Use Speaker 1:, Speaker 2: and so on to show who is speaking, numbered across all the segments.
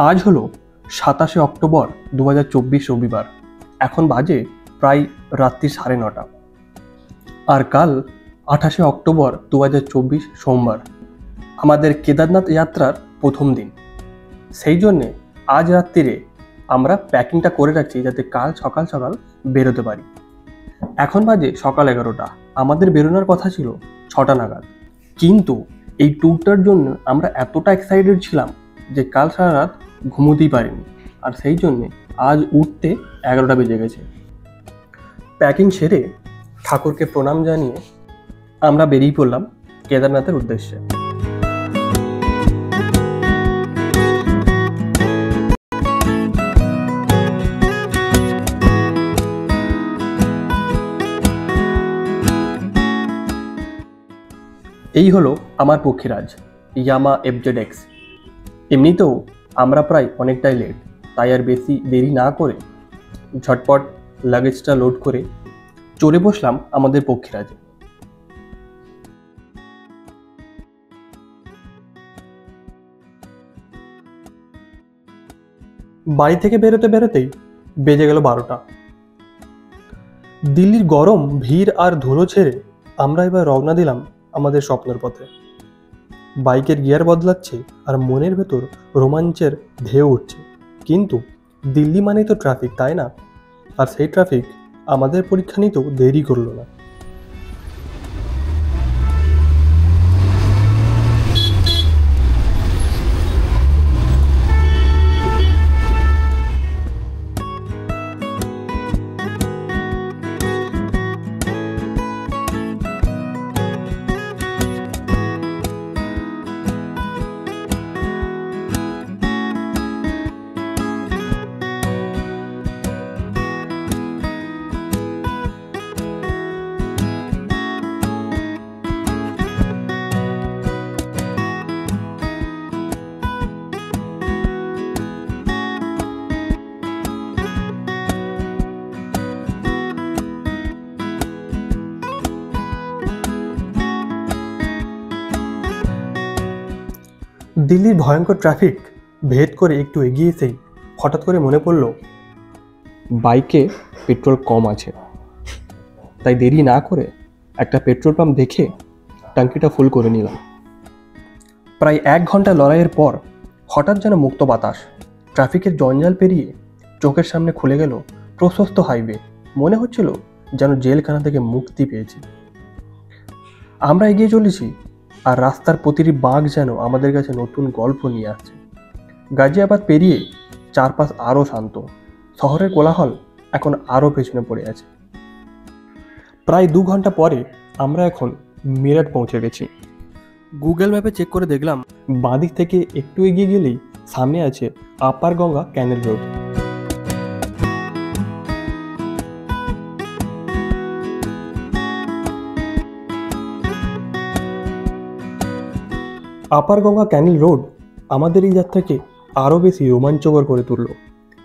Speaker 1: আজ হলো 27শে অক্টোবর 2024 রবিবার। এখন বাজে প্রায় রাত্রি 9:30। আর কাল 28শে অক্টোবর 2024 সোমবার, আমাদের কেদারনাথ যাত্রার প্রথম দিন। সেই জন্যে আজ রাত্রিরে আমরা প্যাকিংটা করে রাখছি যাতে কাল সকাল সকাল বেরোতে পারি। এখন বাজে সকাল 11টা। আমাদের বেরোনোর কথা ছিল 6টা নাগাদ, কিন্তু এই ট্যুরটার জন্য আমরা এতটা এক্সাইটেড ছিলাম যে কাল সারা রাত ঘুমোতেই পারিনি। আর সেই জন্যে আজ উঠতে 11টা বেজে গেছে। প্যাকিং সেরে ঠাকুরকে প্রণাম জানিয়ে আমরা বেরিয়ে পড়লাম কেদারনাথের উদ্দেশ্যে। এই হলো আমার পক্ষীরাজ ইয়ামা FZX। এমনিতেও আমরা প্রায় অনেকটাই লেট, তাই আর বেশি দেরি না করে ঝটপট লাগেজটা লোড করে চলে বসলাম আমাদের পক্ষীরাজে। বাড়ি থেকে বেরোতে বেরোতেই বেজে গেল 12টা। দিল্লির গরম, ভিড় আর ধুলো ছেড়ে আমরা এবার রওনা দিলাম আমাদের স্বপ্নের পথে। বাইকের গিয়ার বদলাচ্ছে আর মনের ভেতর রোমাঞ্চের ঢেউ উঠছে। কিন্তু দিল্লি মানেই তো ট্রাফিক, তাই না? আর সেই ট্রাফিক আমাদের পরীক্ষা নিতেও দেরি করলো না। দিল্লির ভয়ঙ্কর ট্রাফিক ভেদ করে একটু এগিয়ে এসেই হঠাৎ করে মনে পড়ল বাইকে পেট্রোল কম আছে। তাই দেরি না করে একটা পেট্রোল পাম্প দেখে ট্যাঙ্কিটা ফুল করে নিলাম। প্রায় 1 ঘন্টা লড়াইয়ের পর হঠাৎ যেন মুক্ত বাতাস, ট্রাফিকের জঞ্জাল পেরিয়ে চোখের সামনে খুলে গেল প্রশস্ত হাইওয়ে। মনে হচ্ছিল যেন জেলখানা থেকে মুক্তি পেয়েছি। আমরা এগিয়ে চলেছি আর রাস্তার প্রতিটি বাঁক যেন আমাদের কাছে নতুন গল্প নিয়ে আসছে। গাজিয়াবাদ পেরিয়ে চারপাশ আরও শান্ত, শহরের কোলাহল এখন আরও পেছনে পড়ে আছে। প্রায় 2 ঘন্টা পরে আমরা এখন মিরাট পৌঁছে গেছি। গুগল ম্যাপে চেক করে দেখলাম বাঁদিক থেকে একটু এগিয়ে গেলেই সামনে আছে আপার গঙ্গা ক্যানেল রোড। আপার গঙ্গা ক্যানেল রোড আমাদের এই যাত্রাকে আরও বেশি রোমাঞ্চকর করে তুলল।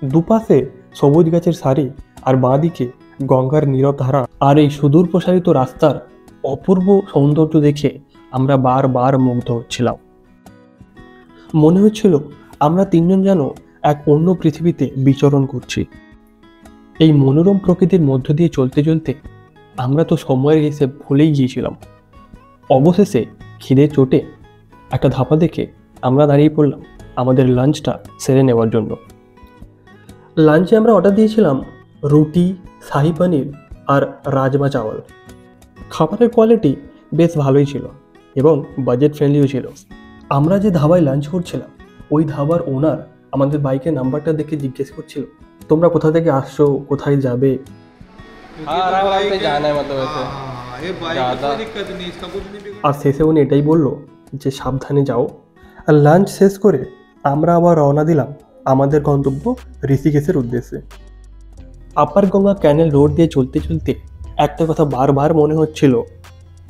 Speaker 1: দুপাশে সবুজ গাছের সারি আর বাঁদিকে গঙ্গার নীরব ধারা। আর এই সুদূর প্রসারিত রাস্তার অপূর্ব সৌন্দর্য দেখে আমরা বারবার মুগ্ধ হচ্ছিলাম। মনে হচ্ছিল আমরা তিনজন যেন এক অন্য পৃথিবীতে বিচরণ করছি। এই মনোরম প্রকৃতির মধ্য দিয়ে চলতে চলতে আমরা তো সময়ের হিসেব ভুলেই গিয়েছিলাম। অবশেষে খিদে চোটে একটা ধাপা দেখে আমরা দাঁড়িয়ে পড়লাম আমাদের লাঞ্চটা সেরে নেওয়ার জন্য। লাঞ্চে আমরা অর্ডার দিয়েছিলাম রুটি, শাহি পনির আর রাজমা চাওয়াল। খাবারের কোয়ালিটি বেশ ভালোই ছিল এবং বাজেট ফ্রেন্ডলিও ছিল। আমরা যে ধাবায় লাঞ্চ করছিলাম ওই ধাবার ওনার আমাদের বাইকের নাম্বারটা দেখে জিজ্ঞেস করছিল, তোমরা কোথা থেকে আসছো, কোথায় যাবে। আর শেষে উনি এটাই বললো যে সাবধানে যাও। আর লাঞ্চ শেষ করে আমরা আবার রওনা দিলাম আমাদের গন্তব্য ঋষিকেশের উদ্দেশ্যে। আপার গঙ্গা ক্যানেল রোড দিয়ে চলতে চলতে একটা কথা বারবার মনে হচ্ছিল,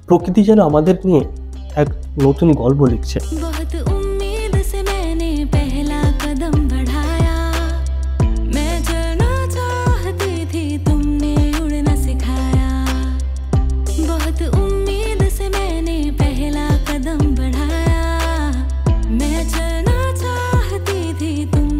Speaker 1: প্রকৃতি যেন আমাদের নিয়ে এক নতুন গল্প লিখছে।
Speaker 2: तुम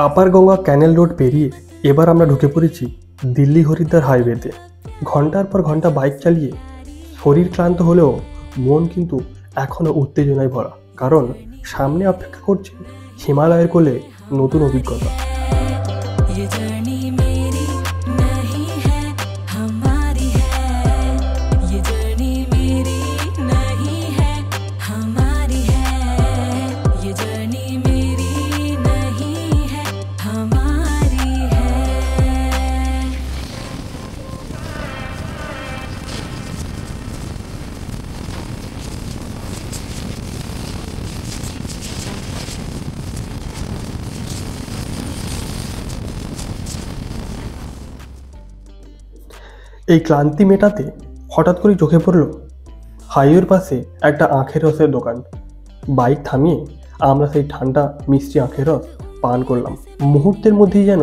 Speaker 1: আপার গঙ্গা ক্যানেল রোড পেরিয়ে এবার আমরা ঢুকে পড়েছি দিল্লি হরিদ্বার হাইওয়েতে। ঘন্টার পর ঘন্টা বাইক চালিয়ে শরীর ক্লান্ত হলেও মন কিন্তু এখনও উত্তেজনায় ভরা, কারণ সামনে অপেক্ষা করছে হিমালয়ের কোলে নতুন অভিজ্ঞতা। এই ক্লান্তি মেটাতে হঠাৎ করে চোখে পড়ল হাইওয়ের পাশে একটা আখের রসের দোকান। বাইক থামিয়ে আমরা সেই ঠান্ডা মিষ্টি আখের রস পান করলাম। মুহূর্তের মধ্যেই যেন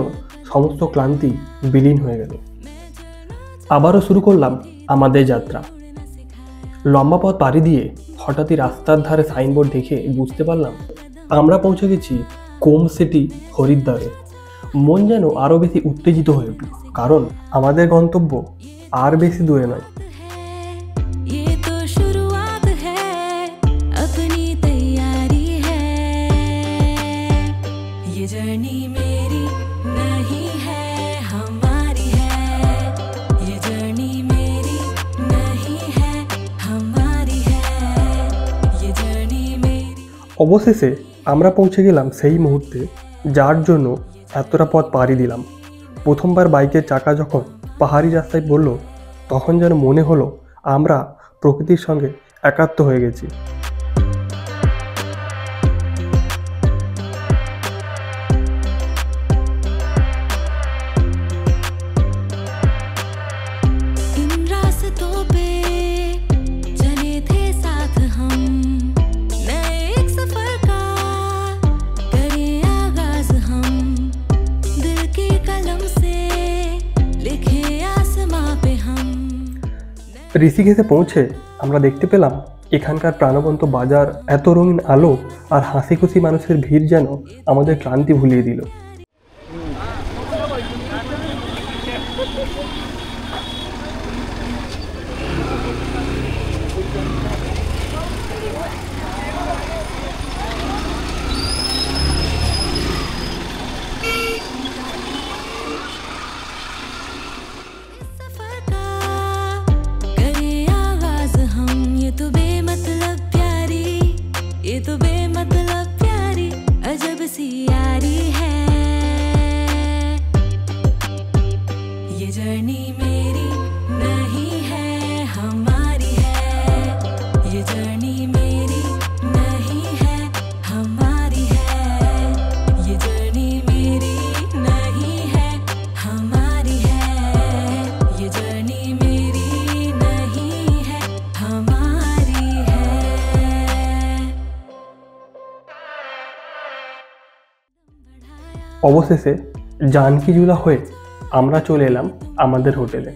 Speaker 1: সমস্ত ক্লান্তি বিলীন হয়ে গেল। আবারও শুরু করলাম আমাদের যাত্রা। লম্বা পথ পাড়ি দিয়ে হঠাৎই রাস্তার ধারে সাইনবোর্ড দেখে বুঝতে পারলাম আমরা পৌঁছে গেছি কোম সিটি হরিদ্বারে। মন যেন আরও বেশি উত্তেজিত হয়ে উঠল, কারণ আমাদের গন্তব্য আর বেশি দূরে নয়। অবশেষে আমরা পৌঁছে গেলাম সেই মুহূর্তে যার জন্য এতটা পথ পাড়ি দিলাম। প্রথমবার বাইকের চাকা যখন পাহাড়ি রাস্তায় পড়ল, তখন যেন মনে হলো আমরা প্রকৃতির সঙ্গে একাত্ম হয়ে গেছি। ঋষিকেশে পৌঁছে আমরা দেখতে পেলাম এখানকার প্রাণবন্ত বাজার, এত রঙিন আলো আর হাসি খুশি মানুষের ভিড় যেন আমাদের ক্লান্তি ভুলিয়ে দিল। অবশেষে জানকীঝুলা হয়ে আমরা চলে এলাম আমাদের হোটেলে।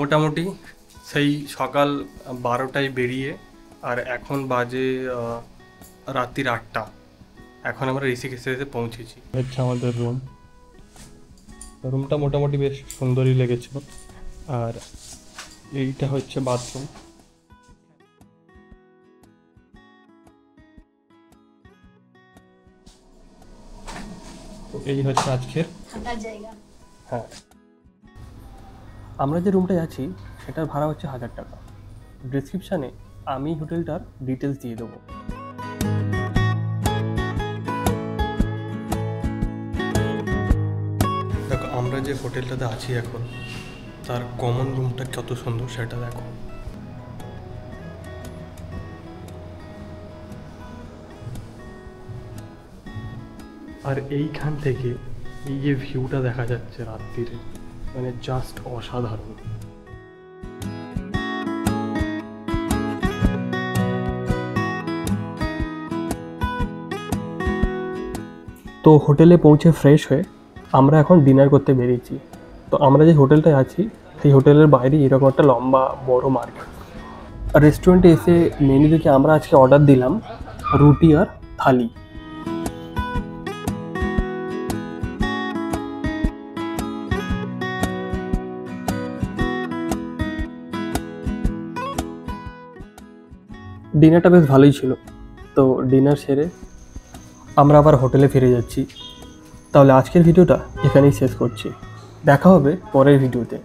Speaker 1: মোটামুটি সেই সকাল 12টায় বেরিয়ে আর এখন বাজে রাত্রির 8টা। এখন আমরা ঋষিকেশে এসে পৌঁছেছি। হচ্ছে আমাদের রুমটা মোটামুটি বেশ সুন্দরই লেগেছিল। আর এইটা হচ্ছে বাথরুম। এই হচ্ছে আজকের জায়গা। হ্যাঁ, আমরা যে রুমটায় আছি সেটার ভাড়া হচ্ছে 1000 টাকা। ডিসক্রিপশানে আমি হোটেলটার ডিটেলস দিয়ে দেবো। দেখো আমরা যে হোটেলটাতে আছি এখন, তার কমন রুমটা কত সুন্দর সেটা দেখো। আর এইখান থেকে এই যে ভিউটা দেখা যাচ্ছে রাত্রিরে, মানে জাস্ট অসাধারণ। তো হোটেলে পৌঁছে ফ্রেশ হয়ে আমরা এখন ডিনার করতে বেরিয়েছি। তো আমরা যে হোটেলটায় আছি সেই হোটেলের বাইরে এরকম একটা লম্বা বড় মার্কেট। রেস্টুরেন্টে এসে মেনু দেখে আমরা আজকে অর্ডার দিলাম রুটি আর থালি। ডিনারটা বেশ ভালোই ছিল। তো ডিনার সেরে আমরা আবার হোটেলে ফিরে যাচ্ছি। তাহলে আজকের ভিডিওটা এখানেই শেষ করছি। দেখা হবে পরের ভিডিওতে।